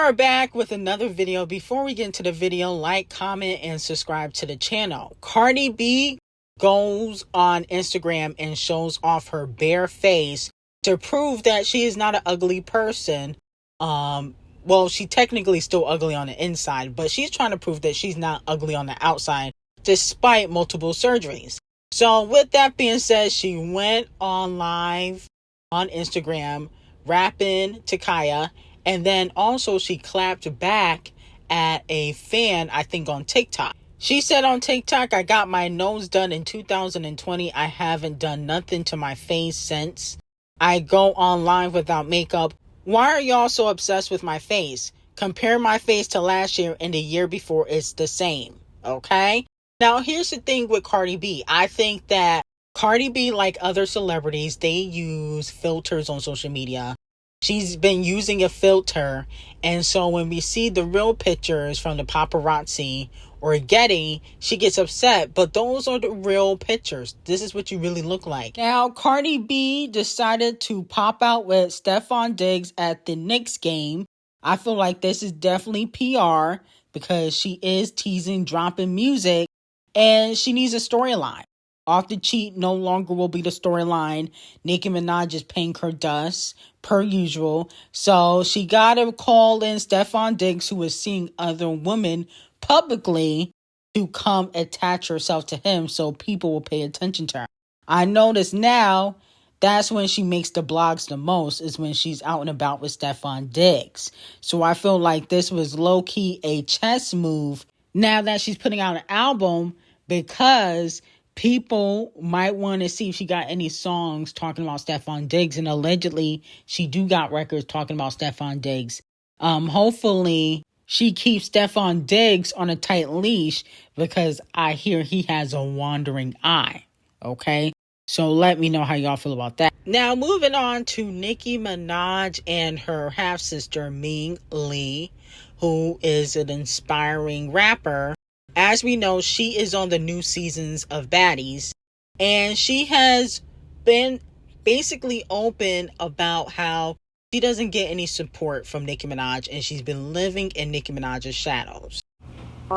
are back with another video. Before we get into the video, like, comment, and subscribe to the channel. Cardi B goes on Instagram and shows off her bare face to prove that she is not an ugly person. Well, she technically still ugly on the inside, but she's trying to prove that she's not ugly on the outside despite multiple surgeries. So with that being said, she went on live on Instagram rapping CKI, and then also she clapped back at a fan, I think on TikTok. She said on TikTok, "I got my nose done in 2020. I haven't done nothing to my face since. I go on live without makeup. Why are y'all so obsessed with my face? Compare my face to last year and the year before, it's the same." Okay? Now, here's the thing with Cardi B. I think that Cardi B, like other celebrities, they use filters on social media. She's been using a filter, and so when we see the real pictures from the paparazzi or Getty, she gets upset, but those are the real pictures. This is what you really look like. Now, Cardi B decided to pop out with Stefon Diggs at the Knicks game. I feel like this is definitely PR because she is teasing dropping music, and she needs a storyline. Off the Cheat no longer will be the storyline. Nicki Minaj is paying her dust, per usual. So she got to call in Stefon Diggs, who is seeing other women publicly, to come attach herself to him so people will pay attention to her. I notice now that's when she makes the blogs the most, is when she's out and about with Stefon Diggs. So I feel like this was low-key a chess move now that she's putting out an album, because people might want to see if she got any songs talking about Stefon Diggs, and allegedly she do got records talking about Stefon Diggs. Hopefully she keeps Stefon Diggs on a tight leash, because I hear he has a wandering eye. Okay? So let me know how y'all feel about that. Now, moving on to Nicki Minaj and her half-sister Ming Lee, who is an inspiring rapper. As we know, she is on the new seasons of Baddies, and she has been basically open about how she doesn't get any support from Nicki Minaj, and she's been living in Nicki Minaj's shadows.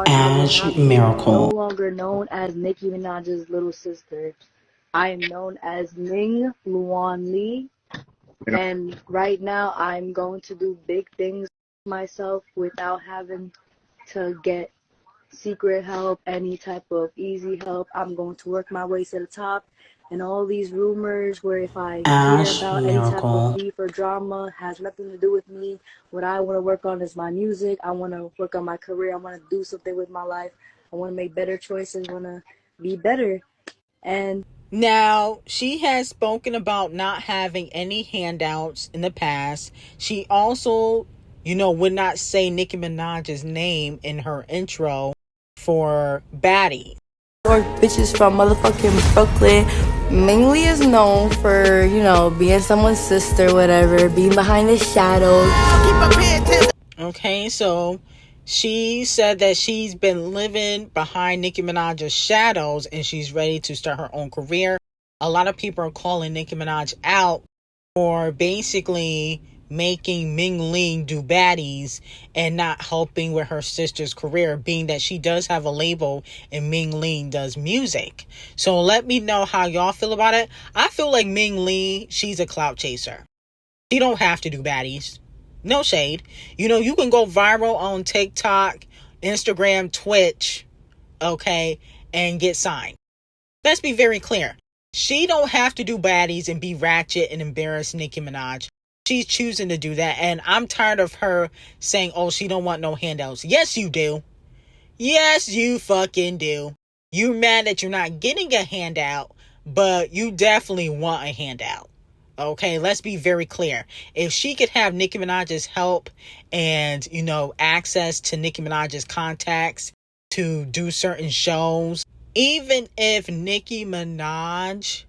Ash Miracle. No longer known as Nicki Minaj's little sister. I am known as Ming Luan Lee, and right now I'm going to do big things myself without having to get secret help, any type of easy help. I'm going to work my way to the top, and all these rumors where if I hear about any type of beef or drama has nothing to do with me. What I want to work on is my music. I want to work on my career. I want to do something with my life. I want to make better choices. I want to be better. And now, she has spoken about not having any handouts in the past. She also, would not say Nicki Minaj's name in her intro for Baddie. Or bitches from motherfucking Brooklyn. Mainly is known for, being someone's sister, whatever, being behind the shadows. Okay, so she said that she's been living behind Nicki Minaj's shadows, and she's ready to start her own career. A lot of people are calling Nicki Minaj out for basically making Ming Lee do Baddies and not helping with her sister's career, being that she does have a label and Ming Lee does music. So let me know how y'all feel about it. I feel like Ming Lee, she's a clout chaser. She don't have to do Baddies. No shade. You can go viral on TikTok, Instagram, Twitch, okay, and get signed. Let's be very clear. She don't have to do Baddies and be ratchet and embarrass Nicki Minaj. She's choosing to do that, and I'm tired of her saying, oh, she don't want no handouts. Yes, you do. Yes, you fucking do. You're mad that you're not getting a handout, but you definitely want a handout. Okay, let's be very clear. If she could have Nicki Minaj's help and, access to Nicki Minaj's contacts to do certain shows, even if Nicki Minaj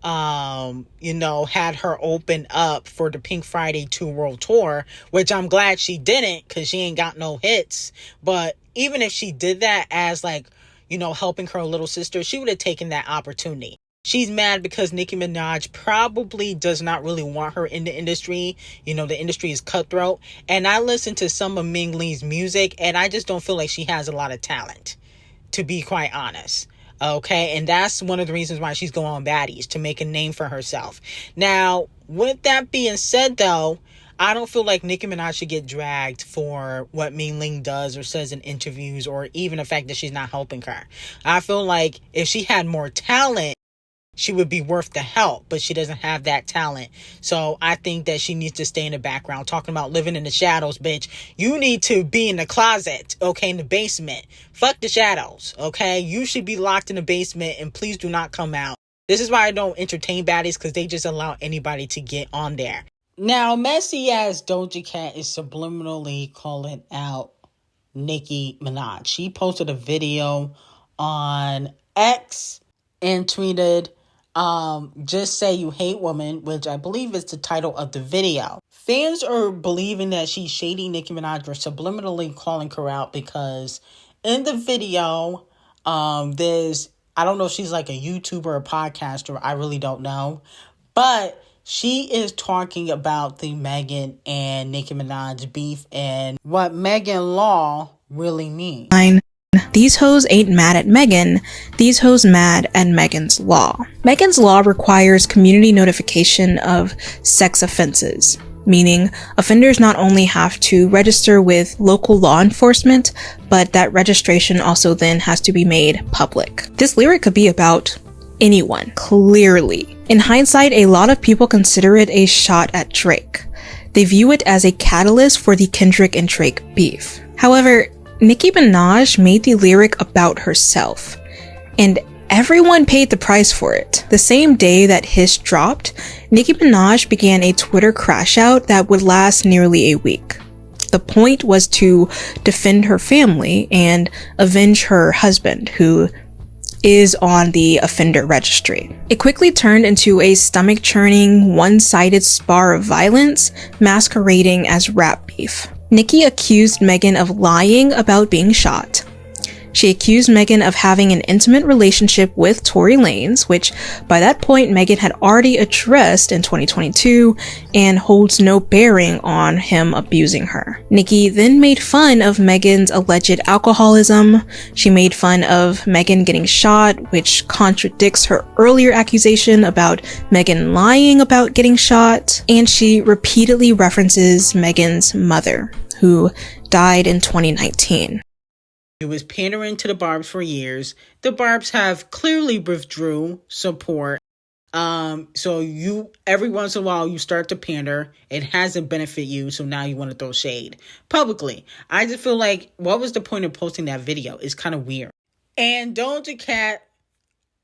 had her open up for the Pink Friday 2 World Tour, which I'm glad she didn't, because she ain't got no hits. But even if she did that as helping her little sister, she would have taken that opportunity. She's mad because Nicki Minaj probably does not really want her in the industry. You know, the industry is cutthroat. And I listen to some of Ming Lee's music, and I just don't feel like she has a lot of talent, to be quite honest. Okay, and that's one of the reasons why she's going on baddies, to make a name for herself. Now, with that being said, though, I don't feel like Nicki Minaj should get dragged for what Ming Ling does or says in interviews, or even the fact that she's not helping her. I feel like if she had more talent, she would be worth the help, but she doesn't have that talent. So I think that she needs to stay in the background. Talking about living in the shadows, bitch. You need to be in the closet, okay, in the basement. Fuck the shadows, okay? You should be locked in the basement, and please do not come out. This is why I don't entertain baddies, because they just allow anybody to get on there. Now, messy ass Doja Cat is subliminally calling out Nicki Minaj. She posted a video on X and tweeted, just say you hate women, which I believe is the title of the video. Fans are believing that she's shady Nicki Minaj, or subliminally calling her out, because in the video, I don't know if she's like a YouTuber or a podcaster, I really don't know, but she is talking about the Megan and Nicki Minaj beef and what Megan Law really means. These hoes ain't mad at Megan, these hoes mad at Megan's Law. Megan's Law requires community notification of sex offenses, meaning offenders not only have to register with local law enforcement, but that registration also then has to be made public. This lyric could be about anyone, clearly. In hindsight, a lot of people consider it a shot at Drake. They view it as a catalyst for the Kendrick and Drake beef. However, Nicki Minaj made the lyric about herself, and everyone paid the price for it. The same day that Hiss dropped, Nicki Minaj began a Twitter crash out that would last nearly a week. The point was to defend her family and avenge her husband, who is on the offender registry. It quickly turned into a stomach-churning, one-sided spar of violence masquerading as rap beef. Nicki accused Megan of lying about being shot. She accused Megan of having an intimate relationship with Tory Lanez, which by that point Megan had already addressed in 2022 and holds no bearing on him abusing her. Nicki then made fun of Megan's alleged alcoholism. She made fun of Megan getting shot, which contradicts her earlier accusation about Megan lying about getting shot. And she repeatedly references Megan's mother, who died in 2019. It was pandering to the Barbs for years. The Barbs have clearly withdrew support. So you, every once in a while, you start to pander. It hasn't benefited you, so now you want to throw shade publicly. I just feel like, what was the point of posting that video? It's kind of weird. And Doja Cat,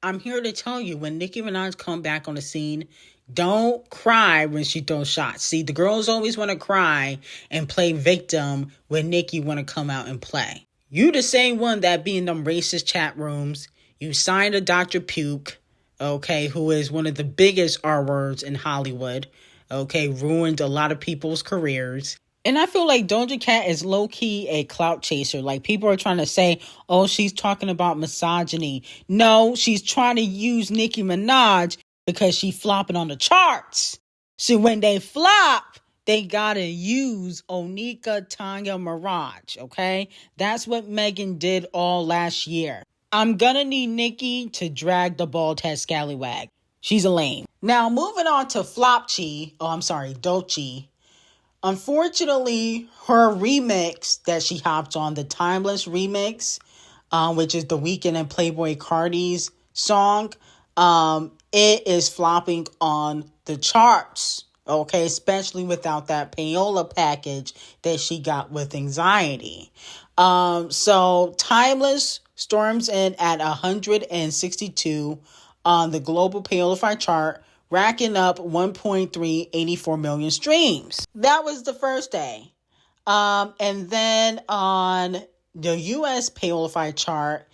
I'm here to tell you, when Nicki Minaj come back on the scene, don't cry when she throws shots. See, the girls always want to cry and play victim when Nicki want to come out and play. You the same one that be in them racist chat rooms. You signed a Dr. Puke, okay, who is one of the biggest R words in Hollywood, okay, ruined a lot of people's careers. And I feel like Doja Cat is low-key a clout chaser. Like, people are trying to say, oh, she's talking about misogyny. No, she's trying to use Nicki Minaj because she flopping on the charts. So when they flop, they gotta use Onika Tanya Mirage, okay? That's what Megan did all last year. I'm gonna need Nicki to drag the bald head scallywag. She's a lame. Now, moving on to Doechii. Unfortunately, her remix that she hopped on, the Timeless remix, which is The Weeknd and Playboy Cardi's song, it is flopping on the charts. Okay, especially without that payola package that she got with Anxiety. So Timeless storms in at 162 on the global payola chart, racking up 1.384 million streams. That was the first day. And then on the US payola chart,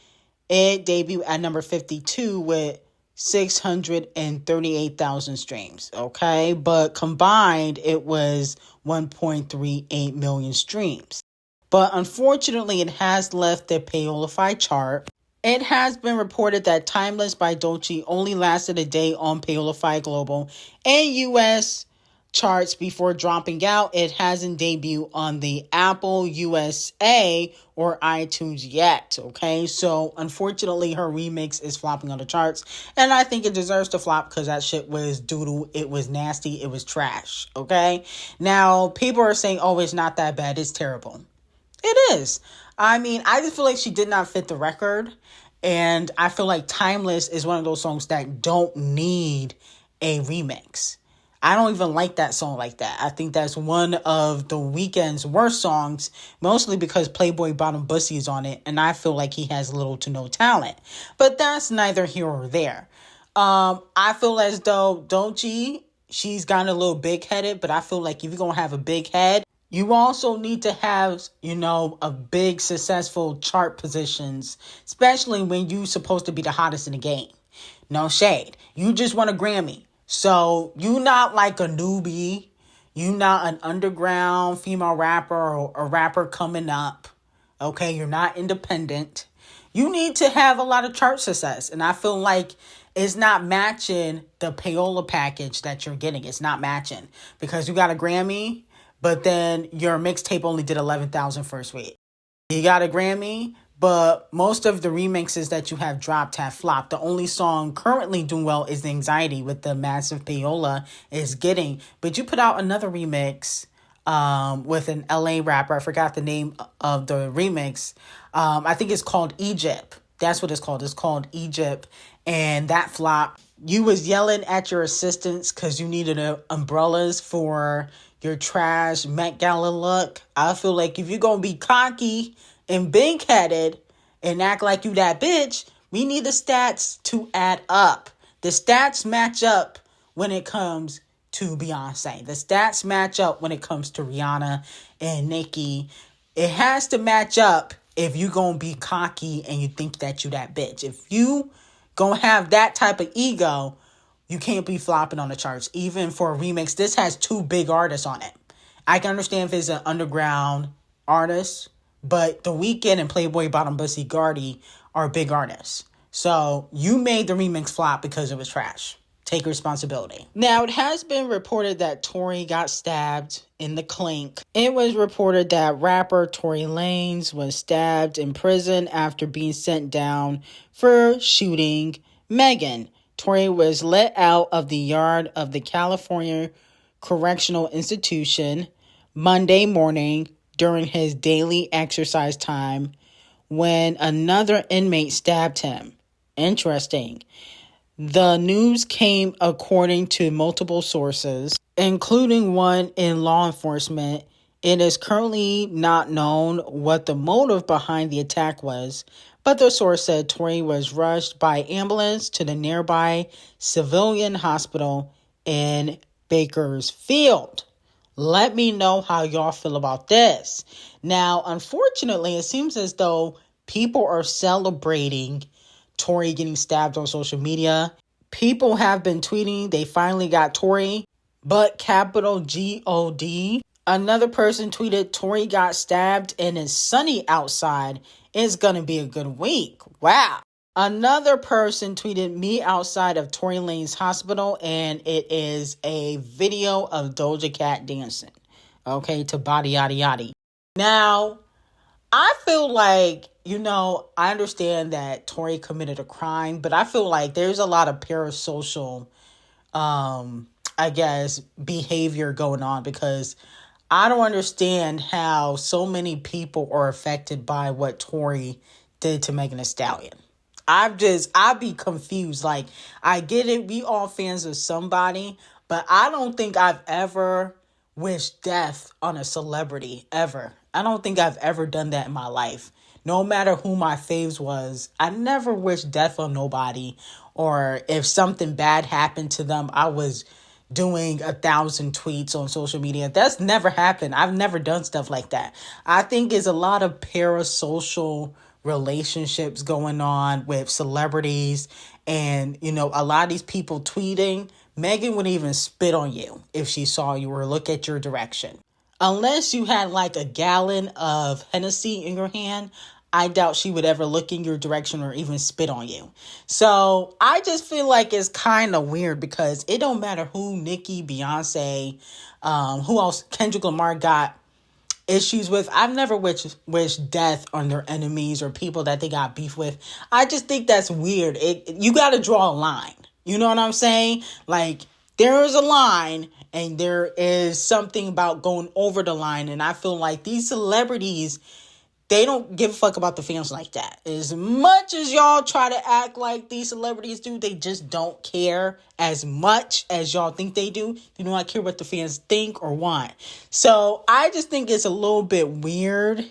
it debuted at number 52 with 638,000 streams, okay? But combined, it was 1.38 million streams. But unfortunately, it has left the payola chart. It has been reported that Timeless by Doechii only lasted a day on Payola Global and US charts before dropping out. It hasn't debuted on the Apple USA or iTunes yet. Okay, so unfortunately her remix is flopping on the charts, and I think it deserves to flop because that shit was doodle. It was nasty. It was trash. Okay, now people are saying, oh, it's not that bad, it's terrible. It is. I mean, I just feel like she did not fit the record. And I feel like Timeless is one of those songs that don't need a remix. I don't even like that song like that. I think that's one of The Weeknd's worst songs, mostly because Playboy Bottom Bussy is on it, and I feel like he has little to no talent. But that's neither here or there. I feel as though Doechii, she's gotten a little big-headed, but I feel like if you're going to have a big head, you also need to have, a big successful chart positions, especially when you're supposed to be the hottest in the game. No shade. You just won a Grammy. So you not like a newbie. You not an underground female rapper or a rapper coming up. Okay, you're not independent. You need to have a lot of chart success. And I feel like it's not matching the payola package that you're getting. It's not matching because you got a Grammy, but then your mixtape only did 11,000 first week. You got a Grammy, but most of the remixes that you have dropped have flopped. The only song currently doing well is Anxiety with the massive payola is getting. But you put out another remix with an LA rapper. I forgot the name of the remix. I think it's called Egypt. That's what it's called. It's called Egypt. And that flop. You was yelling at your assistants because you needed umbrellas for your trash Met Gala look. I feel like if you're going to be cocky and big-headed and act like you that bitch, we need the stats to add up. The stats match up when it comes to Beyonce. The stats match up when it comes to Rihanna and Nicki. It has to match up if you going to be cocky and you think that you that bitch. If you going to have that type of ego, you can't be flopping on the charts. Even for a remix, this has two big artists on it. I can understand if it's an underground artist, but The Weeknd and Playboy Bottom Bussy Cardi are big artists. So you made the remix flop because it was trash. Take responsibility. Now, it has been reported that Tory got stabbed in the clink. It was reported that rapper Tory Lanez was stabbed in prison after being sent down for shooting Megan. Tory was let out of the yard of the California Correctional Institution Monday morning during his daily exercise time when another inmate stabbed him. Interesting. The news came according to multiple sources, including one in law enforcement. It is currently not known what the motive behind the attack was, but the source said Tory was rushed by ambulance to the nearby civilian hospital in Bakersfield. Let me know how y'all feel about this. Now, unfortunately, it seems as though people are celebrating Tory getting stabbed on social media. People have been tweeting they finally got Tory, but capital G-O-D. Another person tweeted Tory got stabbed and it's sunny outside. It's going to be a good week. Wow. Another person tweeted me outside of Tory Lanez hospital, and it is a video of Doja Cat dancing. Okay, to Body Yaddy Yaddy. Now, I feel like, I understand that Tory committed a crime, but I feel like there's a lot of parasocial, behavior going on because I don't understand how so many people are affected by what Tory did to Megan Thee Stallion. I'd be confused. Like, I get it. We all fans of somebody, but I don't think I've ever wished death on a celebrity ever. I don't think I've ever done that in my life. No matter who my faves was, I never wished death on nobody. Or if something bad happened to them, I was doing 1,000 tweets on social media. That's never happened. I've never done stuff like that. I think there's a lot of parasocial relationships going on with celebrities, and a lot of these people tweeting. Megan wouldn't even spit on you if she saw you or look at your direction. Unless you had like a gallon of Hennessy in your hand, I doubt she would ever look in your direction or even spit on you. So I just feel like it's kind of weird because it don't matter who Nicki, Beyonce, who else, Kendrick Lamar got issues with. I've never wished death on their enemies or people that they got beef with. I just think that's weird. You got to draw a line. You know what I'm saying? Like, there is a line and there is something about going over the line. And I feel like these celebrities, they don't give a fuck about the fans like that. As much as y'all try to act like these celebrities do, they just don't care as much as y'all think they do. They do not care what the fans think or want. So I just think it's a little bit weird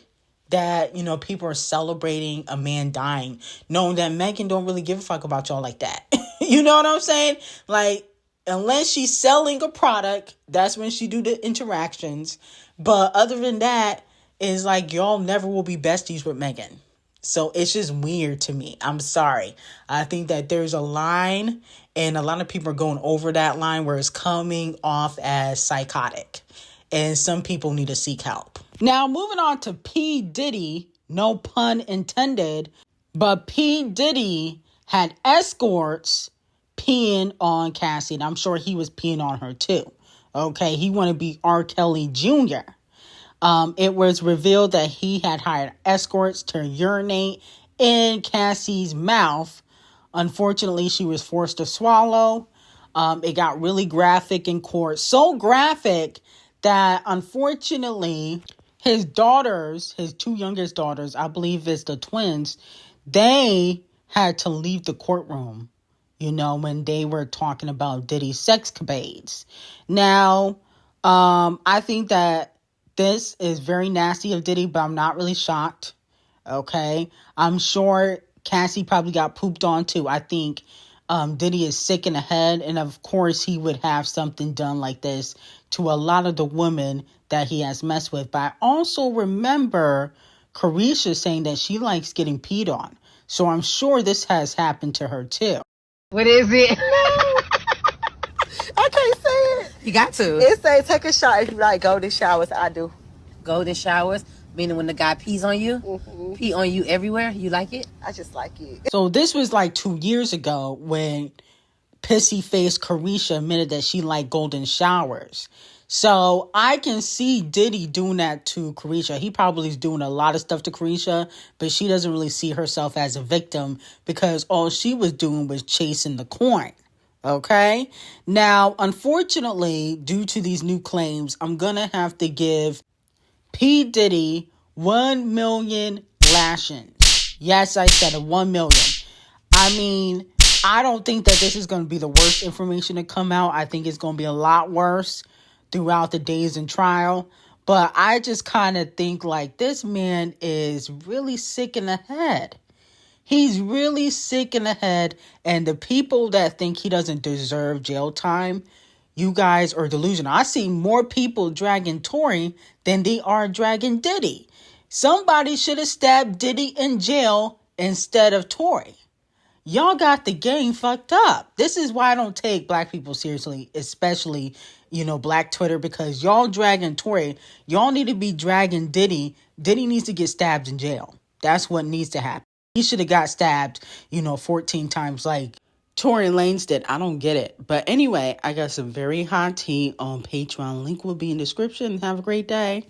that, you know, people are celebrating a man dying, knowing that Megan don't really give a fuck about y'all like that. You know what I'm saying? Like, unless she's selling a product, that's when she do the interactions. But other than that, it's like y'all never will be besties with Megan. So it's just weird to me. I'm sorry. I think that there's a line and a lot of people are going over that line where it's coming off as psychotic. And some people need to seek help. Now, moving on to P. Diddy, no pun intended, but P. Diddy had escorts peeing on Cassie. And I'm sure he was peeing on her too. Okay, he want to be R. Kelly Jr. It was revealed that he had hired escorts to urinate in Cassie's mouth. Unfortunately, she was forced to swallow. It got really graphic in court. So graphic that, unfortunately, his daughters, his two youngest daughters, I believe it's the twins, they had to leave the courtroom, you know, when they were talking about Diddy's sexcapades. Now, I think that this is very nasty of Diddy, but I'm not really shocked. Okay. I'm sure Cassie probably got pooped on too. I think Diddy is sick in the head. And of course, he would have something done like this to a lot of the women that he has messed with. But I also remember Carisha saying that she likes getting peed on. So I'm sure this has happened to her too. What is it? I can't say it. You got to. It say take a shower. If you like golden showers, I do. Golden showers, meaning when the guy pees on you, pee on you everywhere. You like it? I just like it. So this was like 2 years ago when pissy face Carisha admitted that she liked golden showers. So I can see Diddy doing that to Carisha. He probably is doing a lot of stuff to Carisha, but she doesn't really see herself as a victim because all she was doing was chasing the coin. Okay. Now, unfortunately, due to these new claims, I'm going to have to give P. Diddy 1 million lashings. Yes, I said it, 1 million. I mean, I don't think that this is going to be the worst information to come out. I think it's going to be a lot worse throughout the days in trial. But I just kind of think like this man is really sick in the head. He's really sick in the head, and the people that think he doesn't deserve jail time, you guys are delusional. I see more people dragging Tory than they are dragging Diddy. Somebody should have stabbed Diddy in jail instead of Tory. Y'all got the game fucked up. This is why I don't take black people seriously, especially, you know, black Twitter, because y'all dragging Tory. Y'all need to be dragging Diddy. Diddy needs to get stabbed in jail. That's what needs to happen. He should have got stabbed, 14 times like Tory Lanez did. I don't get it. But anyway, I got some very hot tea on Patreon. Link will be in the description. Have a great day.